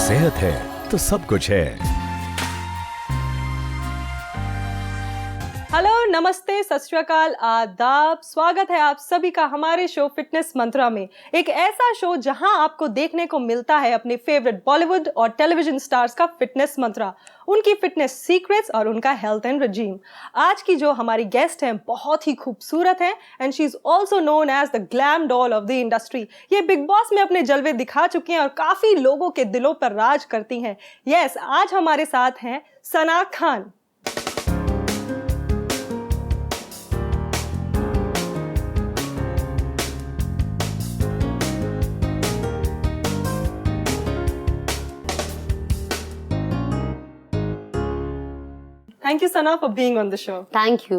सेहत है तो सब कुछ है। हेलो, नमस्ते, सत श्री अकाल, आदाब। स्वागत है आप सभी का हमारे शो फिटनेस मंत्रा में। एक ऐसा शो जहां आपको देखने को मिलता है अपने फेवरेट बॉलीवुड और टेलीविजन स्टार्स का फिटनेस मंत्रा, उनकी फिटनेस सीक्रेट्स और उनका हेल्थ एंड रिजीम। आज की जो हमारी गेस्ट हैं बहुत ही खूबसूरत हैं and she is also known as the glam doll of the industry. ये बिग बॉस में अपने जलवे दिखा चुकी हैं और काफी लोगों के दिलों पर राज करती हैं। यस, आज हमारे साथ हैं Sana Khan. Thank you, Sana, for being on the show. Thank you.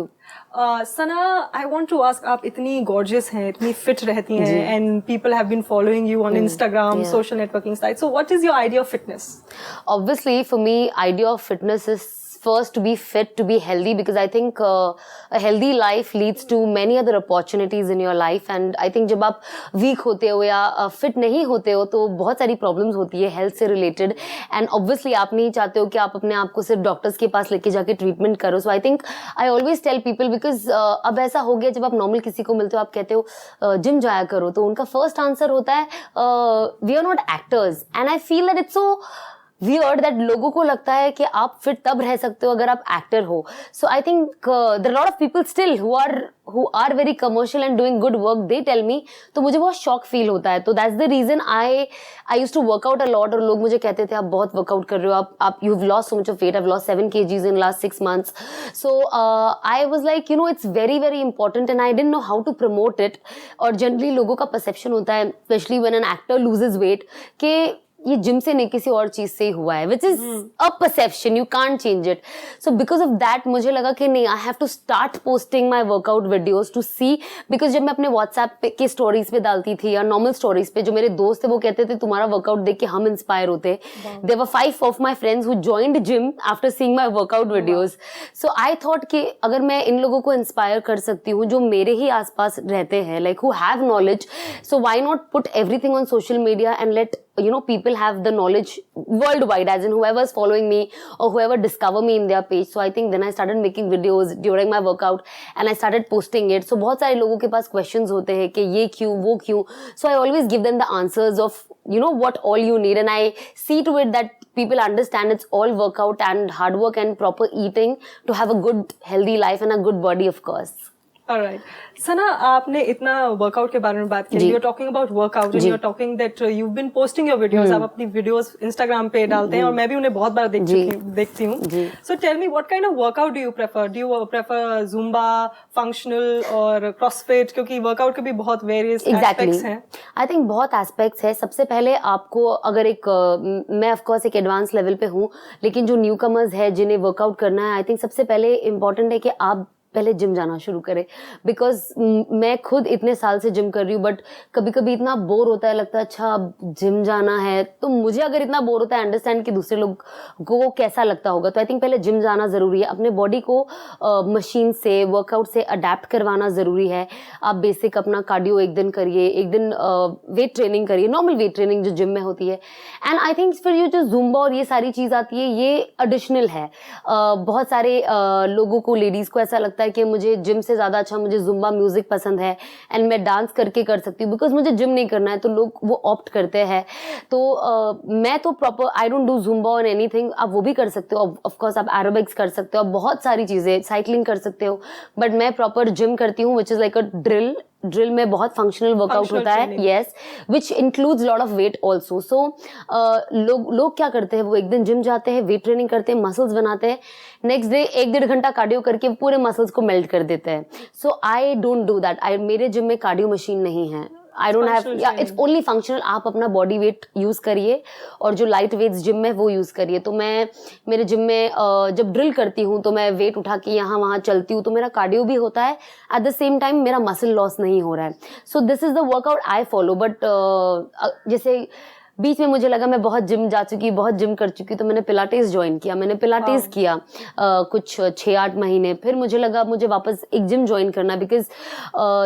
Sana, I want to ask, आप इतनी gorgeous हैं, इतनी fit रहती हैं, and people have been following you on Instagram, social networking sites. So, what is your idea of fitness? Obviously, for me, idea of fitness is first to be fit, to be healthy, because I think a healthy life leads to many other opportunities in your life. And I think जब आप weak होते हो या fit नहीं होते हो तो बहुत सारी problems होती है health से related. And obviously आप नहीं चाहते हो कि आप अपने आप को सिर्फ डॉक्टर्स के पास लेके जाके ट्रीटमेंट करो. So I think I always tell people, because अब ऐसा हो गया, जब आप नॉर्मल किसी को मिलते हो आप कहते हो जिम जाया करो, तो उनका फर्स्ट आंसर होता है we are not actors. And I feel that it's so weird that लोगों को लगता है कि आप फिट तब रह सकते हो अगर आप एक्टर हो. So I think there are a lot of people still who are very commercial and doing good work. They tell me, तो मुझे बहुत शॉक फील होता है. तो that's the reason I used to work out a lot. और लोग मुझे कहते थे आप बहुत वर्कआउट कर रहे हो, आप you've lost so much of weight. I've lost 7 kgs in last 6 months. So I was like, it's very very important and I didn't know how to promote it. और generally लोगों का perception होता है, especially when an actor loses weight, कि ये gym से नहीं किसी और चीज से ही हुआ है, which is a perception, you can't change it. So because of that मुझे लगा कि नहीं, I have to start posting my workout videos to see, because जब मैं अपने WhatsApp के स्टोरीज पे डालती थी या नॉर्मल स्टोरीज पे, जो मेरे दोस्त थे वो कहते थे तुम्हारा वर्कआउट देख के हम इंस्पायर होते. There were 5 of my friends who joined gym after seeing my workout videos. So I thought कि अगर मैं इन लोगों को इंस्पायर कर सकती हूँ जो मेरे ही आसपास रहते हैं, like who have knowledge, so why not put everything on social media and let people have the knowledge worldwide, as in whoever's following me or whoever discover me in their page. So I think then I started making videos during my workout and I started posting it. So बहुत सारे लोगों के पास questions होते हैं कि ये क्यों वो क्यों. So I always give them the answers of what all you need, and I see to it that people understand it's all workout and hard work and proper eating to have a good healthy life and a good body, of course. Alright. Sana, आपने इतना workout के बारे में बात की. You're talking about workout and you're talking that you've been posting your videos. आप अपनी videos Instagram पे डालते हैं और मैं भी उन्हें बहुत बार देखती हूँ. So tell me, what kind of workout do you prefer? Do you prefer Zumba, functional और CrossFit? क्योंकि workout के भी बहुत various aspects हैं. I think बहुत aspects है. सबसे पहले आपको अगर मैं of course एक advanced level पे हूँ, लेकिन जो newcomers है जिन्हें workout करना है, I think सबसे पहले important है कि आप पहले जिम जाना शुरू करें. बिकॉज मैं खुद इतने साल से जिम कर रही हूँ, बट कभी कभी इतना बोर होता है, लगता है अच्छा अब जिम जाना है. तो मुझे अगर इतना बोर होता है, अंडरस्टैंड कि दूसरे लोग को कैसा लगता होगा. तो आई थिंक पहले जिम जाना ज़रूरी है. अपने बॉडी को मशीन से वर्कआउट से अडेप्ट करवाना ज़रूरी है. आप बेसिक अपना कार्डियो एक दिन करिए, एक दिन वेट ट्रेनिंग करिए, नॉर्मल वेट ट्रेनिंग जो जिम में होती है. एंड आई थिंक फिर ये जो जुम्बा और ये सारी चीज़ आती है, ये एडिशनल है. बहुत सारे लोगों को, लेडीज़ को ऐसा लगता है कि मुझे जिम से ज्यादा अच्छा मुझे जुम्बा म्यूजिक पसंद है एंड मैं डांस करके कर सकती हूँ, बिकॉज मुझे जिम नहीं करना है. तो लोग वो ऑप्ट करते हैं. तो मैं तो proper I don't do Zumba और एनीथिंग. आप वो भी कर सकते हो, ऑफ कोर्स आप एरोबिक्स कर सकते हो, आप बहुत सारी चीजें, साइकिलिंग कर सकते हो, बट मैं प्रॉपर जिम करती हूँ, which is like a drill में बहुत फंक्शनल वर्कआउट होता है. Yes, which includes lot of weight also. So लोग क्या करते हैं, वो एक दिन जिम जाते हैं, वेट ट्रेनिंग करते हैं, मसल्स बनाते हैं, नेक्स्ट डे 1-1.5 घंटा कार्डियो करके पूरे मसल्स को मेल्ट कर देते हैं. सो आई डोंट डू दैट. मेरे जिम में कार्डियो मशीन नहीं है. आई डोंट हैव, या इट्स ओनली फंक्शनल. आप अपना बॉडी वेट यूज करिए और जो लाइट वेट्स जिम में वो यूज करिए. तो मैं मेरे जिम में जब ड्रिल करती हूँ तो मैं वेट उठा के यहाँ वहाँ चलती हूँ, तो मेरा कार्डियो भी होता है, एट द सेम टाइम मेरा मसल लॉस नहीं हो रहा है. So this is the workout I follow. But जैसे बीच में मुझे लगा मैं बहुत जिम जा चुकी, बहुत जिम कर चुकी, तो मैंने पिलाटेस ज्वाइन किया। मैंने पिलाटेस किया कुछ 6-8 महीने। फिर मुझे लगा मुझे वापस एक जिम ज्वाइन करना, because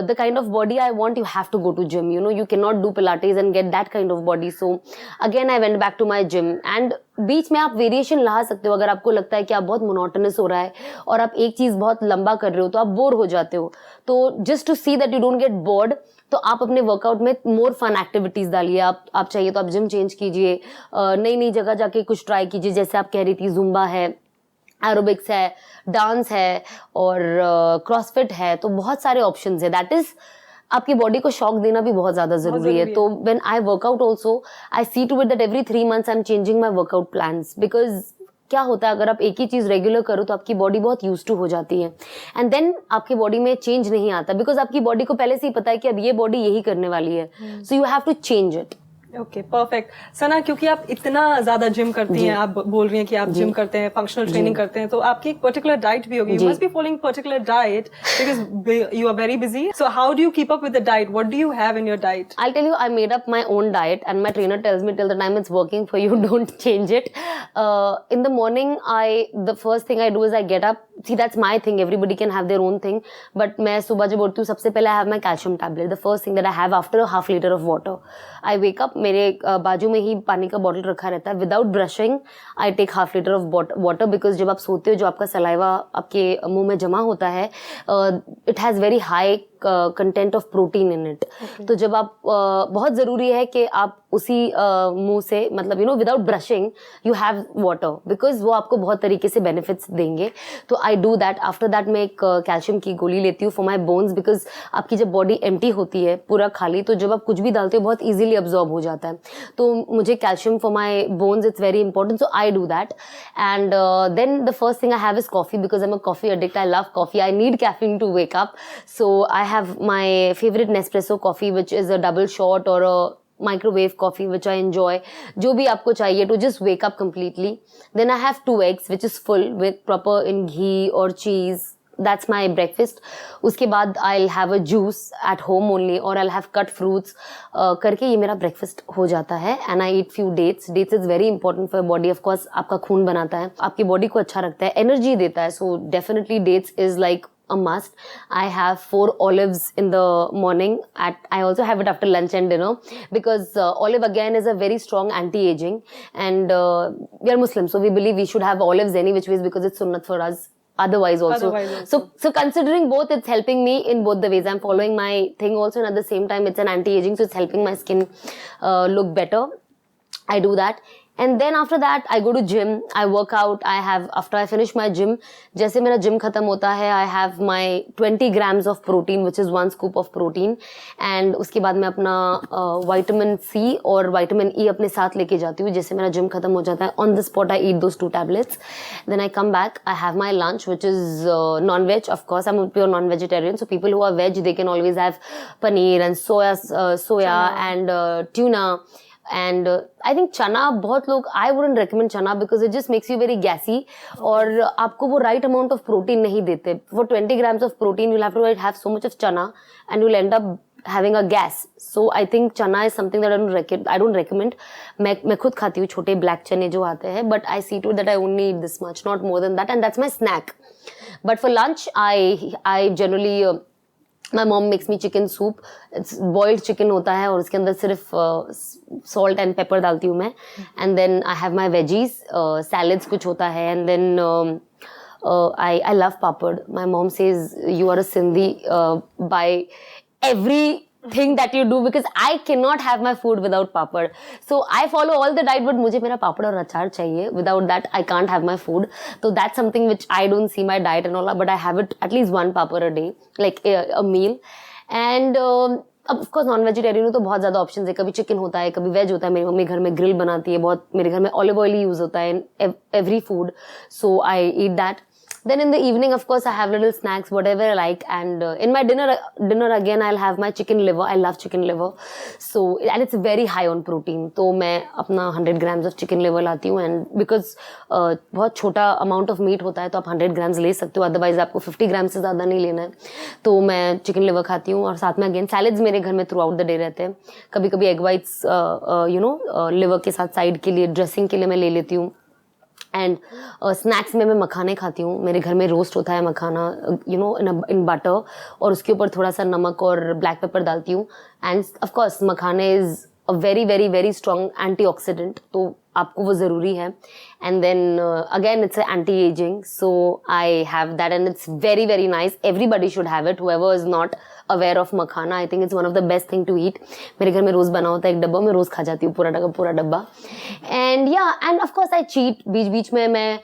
the kind of body I want, you have to go to gym, you know, you can not do Pilates and get that kind of body. So again I went back to my gym. And बीच में आप variation ला सकते हो। अगर आपको लगता है कि आप बहुत मोनोटोनस हो रहा है और आप एक चीज बहुत लंबा कर रहे हो तो आप बोर हो जाते हो, तो just to see that you don't get bored, तो आप अपने वर्कआउट में मोर फन एक्टिविटीज डालिए। आप चाहिए तो आप जिम चेंज कीजिए, नई नई जगह जाके कुछ ट्राई कीजिए। जैसे आप कह रही थी, जुम्बा है, एरोबिक्स है, डांस है और क्रॉसफिट है, तो बहुत सारे ऑप्शंस है। दैट इज आपकी बॉडी को शॉक देना भी बहुत ज्यादा जरूरी है। तो when I workout also, I see to it that every 3 months I am changing my workout plans. Because क्या होता है, अगर आप एक ही चीज रेगुलर करो तो आपकी बॉडी बहुत यूज टू हो जाती है, एंड देन आपकी बॉडी में चेंज नहीं आता, बिकॉज आपकी बॉडी को पहले से ही पता है कि अब ये बॉडी यही करने वाली है। So you have to change it. Okay, perfect. Sana, क्योंकि आप इतना ज्यादा जिम करती हैं, आप बोल रही हैं कि आप जिम करते हैं, फंक्शनल ट्रेनिंग करते हैं, तो आपकी एक पर्टिकुलर डाइट भी होगी। You must be following particular diet because you are very busy. So how do you keep up with the diet? What do you have in your diet? I'll tell you, I made up my own diet, and my trainer tells me till the time it's working for you, don't change it. In the morning, the first thing I do is I get up. See, that's my thing. Everybody can have their own thing. But मैं सुबह जब उठती हूँ, सबसे पहले I have my calcium tablet. The first thing that I have after a half liter of water. I wake up, मेरे बाजू में ही पानी का बॉटल रखा रहता है. Without brushing, I take half liter of water because जब आप सोते हो, जो आपका सलाइवा आपके मुंह में जमा होता है, it has very high content of protein in it. तो जब आप बहुत जरूरी है कि आप उसी मुंह से, मतलब you know, without brushing you have water, because वो आपको बहुत तरीके से बेनिफिट्स देंगे. तो आई डू दैट. आफ्टर दैट मैं एक कैल्शियम की गोली लेती हूँ फॉर माई बोन्स, बिकॉज आपकी जब बॉडी एम्प्टी होती है पूरा खाली, तो जब आप कुछ भी डालते हो बहुत ईजिली अब्जॉर्ब हो जाता है. तो मुझे calcium for my bones it's very important, so I do that. And then the first thing I have is coffee, because I am a coffee addict. I love coffee. I need caffeine to wake up. So I have my favorite Nespresso coffee, which is a double shot or a microwave coffee, which I enjoy. जो भी आपको चाहिए to just wake up completely. Then I have 2 eggs, which is full with proper in ghee or cheese. That's my breakfast. उसके बाद I'll have a juice at home only, or I'll have cut fruits. करके ये मेरा breakfast हो जाता है. And I eat few dates. Dates is very important for your body. Of course, आपका खून बनाता है, आपकी body को अच्छा रखता है, energy देता है. So definitely dates is like a must. I have 4 olives in the morning. I also have it after lunch and dinner, because olive again is a very strong anti-aging, and we are Muslims, so we believe we should have olives any which ways, because it's sunnat for us. Otherwise also. So considering both, it's helping me in both the ways. I'm following my thing also, and at the same time it's an anti-aging, so it's helping my skin look better. I do that. And then after that I go to gym, I work out. After I finish my gym, जैसे मेरा gym खत्म होता है, I have my 20 grams of protein, which is 1 scoop of protein. And उसके बाद मैं अपना vitamin C और vitamin E अपने साथ लेके जाती हूँ. जैसे मेरा gym खत्म हो जाता है, on the spot I eat those 2 tablets. Then I come back, I have my lunch, which is non-veg. Of course, I'm a pure non-vegetarian, so people who are veg, they can always have paneer and soya and tuna. And I think chana, बहुत लोग, I wouldn't recommend chana because it just makes you very gassy, और आपको वो right amount of protein नहीं देते. For 20 grams of protein, you'll have to have so much of chana, and you'll end up having a gas. So I think chana is something that I don't recommend. मैं खुद खाती हूँ छोटे black चने जो आते हैं, but I see to it that I only eat this much, not more than that, and that's my snack. But for lunch, I generally My mom makes me chicken soup. It's boiled chicken होता है और उसके अंदर सिर्फ salt and pepper डालती हूँ मैं. And then I have my veggies, salads कुछ होता है. And then I love papad. My mom says you are a Sindhi by everything that you do, because I cannot have my food without papad. So I follow all the diet, but मुझे मेरा पापड़ और अचार चाहिए. Without that, I can't have my food. So that's something which I don't see my diet and all, but I have it at least 1 papad a day, like a meal. And अब of course non vegetarian हूँ तो बहुत ज़्यादा options है. कभी chicken होता है, कभी वेज होता है. मेरी मम्मी घर में ग्रिल बनाती है बहुत. मेरे घर में ऑलिव ऑयल यूज़ होता है in every food, so I eat that. Then in the evening, of course, I have little snacks, whatever I like. And in my dinner again, I'll have my chicken liver. I love chicken liver. So, and it's very high on protein. तो मैं अपना 100 grams of chicken liver लाती हूँ. And because बहुत छोटा amount of meat होता है, तो आप 100 grams ले सकते हो. Otherwise, आपको 50 grams से ज़्यादा नहीं लेना है. तो मैं chicken liver खाती हूँ. और साथ में again salads मेरे घर में throughout the day रहते हैं. कभी-कभी egg whites, liver के साथ side के लिए, dressing के लिए मैं ले लेती हूँ. एंड स्नैक्स में मैं मखाने खाती हूँ. मेरे घर में रोस्ट होता है मखाना, इन बटर, और उसके ऊपर थोड़ा सा नमक और ब्लैक पेपर डालती हूँ. And of course makhane is a very very very strong antioxidant, तो आपको वो ज़रूरी है. And then again it's anti ageing, so I have that and it's very very nice. Everybody should have it, whoever is not aware of makhana. I think it's one of the best thing to eat. मेरे घर में रोज़ बना होता है, एक डब्बा में रोज़ खा जाती हूँ, पूरा डब्बा. And and of course I cheat. बीच बीच में मैं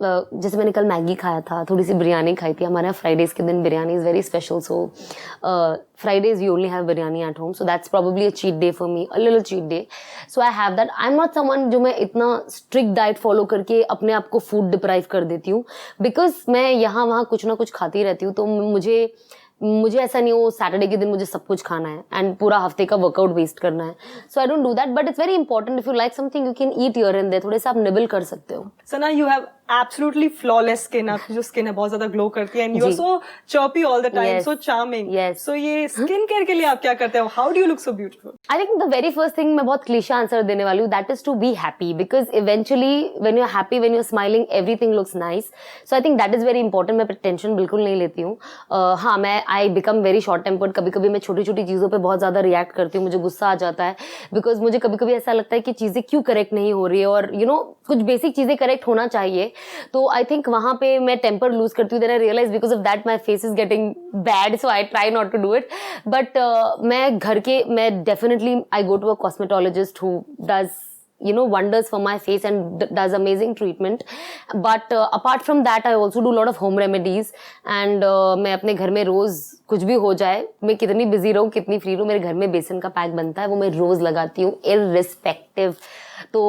जैसे मैंने कल मैगी खाया था, थोड़ी सी बिरयानी खाई थी. हमारे यहाँ फ्राइडेज़ के दिन biryani is very special, so Fridays you only have biryani at home, so that's probably a cheat day for me, a little cheat day. So I have that. I am not someone जो मैं इतना strict diet follow करके अपने आप को food deprive कर देती हूँ, बिकॉज मैं यहाँ वहाँ कुछ ना कुछ खाती रहती हूँ. तो मुझे ऐसा नहीं हो सैटरडे के दिन मुझे सब कुछ खाना है एंड पूरा हफ्ते का वर्कआउट वेस्ट करना है. So I don't do that, but it's very important. If you like something you can eat here and there. थोड़े से आप निबल कर सकते हो. Sana, you have absolutely flawless skin. आपकी जो स्किन है बहुत ज्यादा ग्लो करती है, and you are so chirpy all the time, so charming. So ये स्किन केयर के लिए आप क्या करते हो? How do you look so beautiful? I think the very first thing, मैं बहुत क्लीशे आंसर देने वाली हूँ, that is to be happy, because eventually when you are happy, when you are smiling, everything looks nice. So I think that is very important. मैं tension बिल्कुल नहीं लेती हूँ. हाँ, मैं I become very short tempered. कभी कभी मैं छोटी छोटी चीज़ों पे बहुत ज़्यादा रिएक्ट करती हूँ, मुझे गुस्सा आ जाता है, बिकॉज मुझे कभी कभी ऐसा लगता है कि चीज़ें क्यों करेक्ट नहीं हो रही है, और कुछ बेसिक चीज़ें करेक्ट होना चाहिए. तो आई थिंक वहाँ पे मैं टेम्पर लूज करती हूँ. Then I realise because of that my face is getting bad, so I try not to do it. But मैं definitely I go to a cosmetologist who does wonders for my face and does amazing treatment. But apart from that, I also do a lot of home remedies. And मैं अपने घर में रोज कुछ भी हो जाए, मैं कितनी बिजी रहूँ, कितनी फ्री रहूँ, मेरे घर में बेसन का पैक बनता है, वो मैं रोज लगाती हूँ irrespective. तो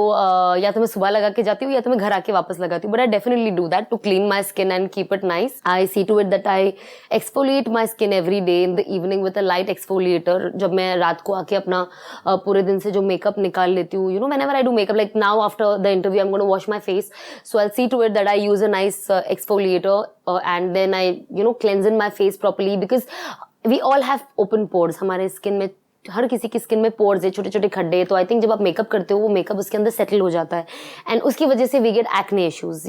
या तो मैं सुबह लगा के जाती हूँ या तो मैं घर आके वापस लगाती हूँ. But I definitely do that to clean my skin and keep it nice. I see to it that I exfoliate my skin every day in the evening with a light exfoliator. जब मैं रात को आके अपना पूरे दिन से जो मेकअप निकाल लेती हूँ, whenever I do makeup, like now after the interview I'm going to wash my face, so I'll see to it that I use a nice exfoliator and then I cleanse in my face properly, because we all have open pores. हमारे skin में, हर किसी की skin में pores है, छोटे छोटे खड्डे. तो आई थिंक जब आप मेकअप करते हो, वो मेकअप उसके अंदर सेटल हो जाता है एंड उसकी वजह से वी गेट एक्ने इश्यूज.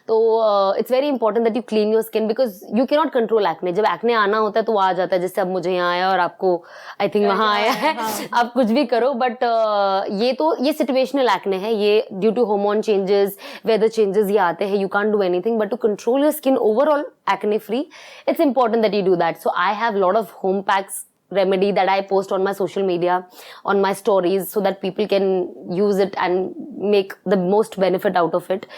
तो it's very important that you clean your skin, because you can not control acne. जब एक्ने आना होता है तो वो आ जाता है, जैसे अब मुझे यहाँ आया और आपको आई थिंक वहाँ आया है. आप कुछ भी करो, बट ये सिचुएशनल एक्ने है. ये due to hormone changes, weather changes ये आते हैं. You can do anything but to control your skin overall acne free. It's important that you do that. So I have a lot of home packs remedy that I post on my social media, on my stories, so that people can use it and make the most benefit out of it.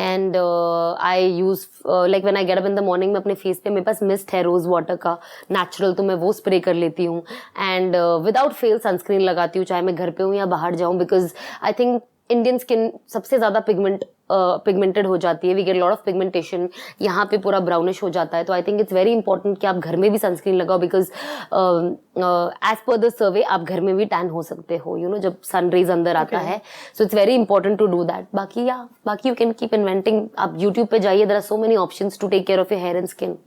And I use like when I get up in the morning, मैं अपने face पे, मेरे पास mist है rose water का natural, तो मैं वो spray कर लेती हूँ. And without fail sunscreen लगाती हूँ, चाहे मैं घर पे हूँ या बाहर जाऊँ, because I think Indian skin सबसे ज़्यादा पिगमेंटेड हो जाती है. We get lot of pigmentation. यहाँ पे पूरा ब्राउनिश हो जाता है. तो I think it's very important कि आप घर में भी सनस्क्रीन लगाओ, because as per the survey आप घर में भी टैन हो सकते हो, जब सन रेज अंदर आता है. So it's very important to do that. बाकी यू कैन कीप इन्वेंटिंग. आप यूट्यूब पे जाइए, there are so many options to take care of your hair and skin.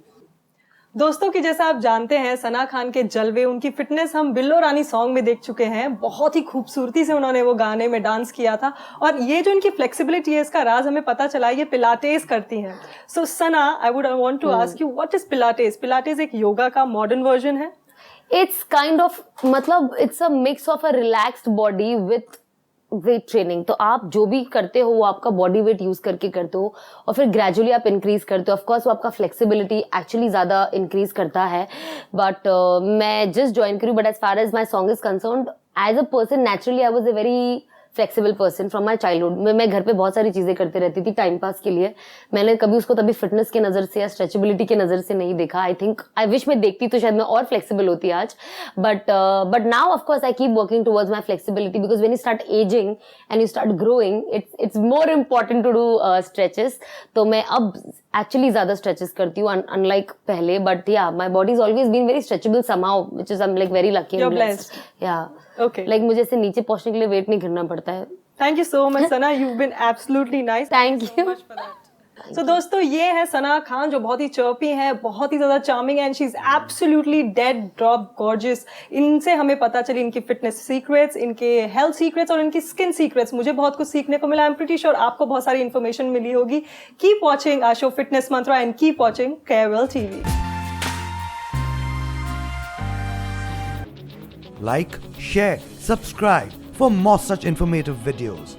दोस्तों की जैसा आप जानते हैं, सना खान के जलवे, उनकी फिटनेस हम बिल्लो रानी सॉन्ग में देख चुके हैं. बहुत ही खूबसूरती से उन्होंने वो गाने में डांस किया था, और ये जो इनकी फ्लेक्सिबिलिटी है, इसका राज हमें पता चला, ये पिलाटेस करती हैं. So Sana, I would want to ask you, what is Pilates? Pilates एक योगा का मॉडर्न वर्जन है. इट्स काइंड ऑफ, मतलब it's a mix of a relaxed body with weight training. तो आप जो भी करते हो वो आपका बॉडी वेट यूज करके करते हो, और फिर ग्रेजुअली आप इंक्रीज करते हो. ऑफकोर्स वो आपका फ्लेक्सिबिलिटी एक्चुअली ज्यादा इंक्रीज करता है. बट मैं जस्ट ज्वाइन करी, but as far as my song is concerned, as a person naturally I was a very flexible person from my childhood. मैं घर पे बहुत सारी चीजें करते रहती थी टाइम पास के लिए। मैंने कभी उसको तभी फिटनेस के नजर से या स्ट्रेचेबिलिटी के नजर से नहीं देखा। आई विश मैं देखती तो शायद मैं और फ्लेक्सिबल होती आज, but now of course I keep working towards my flexibility, because when you start ageing and you start growing it's more important to do stretches. तो मैं अब एक्चुअली ज्यादा स्ट्रेचेस करती हूँ अनलाइक पहले, but yeah my body is always been very stretchable somehow, which is I am like very lucky and blessed. Yeah like मुझे ऐसे नीचे पहुंचने के लिए वेट नहीं करना पड़ता है। Thank you so much Sana, you been absolutely nice. Thank you. So, दोस्तों ये है सना खान जो बहुत ही चर्पी है, बहुत ही ज्यादा charming and she is absolutely dead drop gorgeous. इनसे हमें पता चली इनकी फिटनेस सीक्रेट्स, इनके हेल्थ सीक्रेट्स और इनकी स्किन सीक्रेट्स। मुझे बहुत कुछ सीखने को मिला। आई एम प्रीटी श्योर आपको बहुत सारी इन्फॉर्मेशन मिली होगी। Keep watching our show fitness mantra and keep watching carewell TV. Like, share, subscribe for more such informative videos.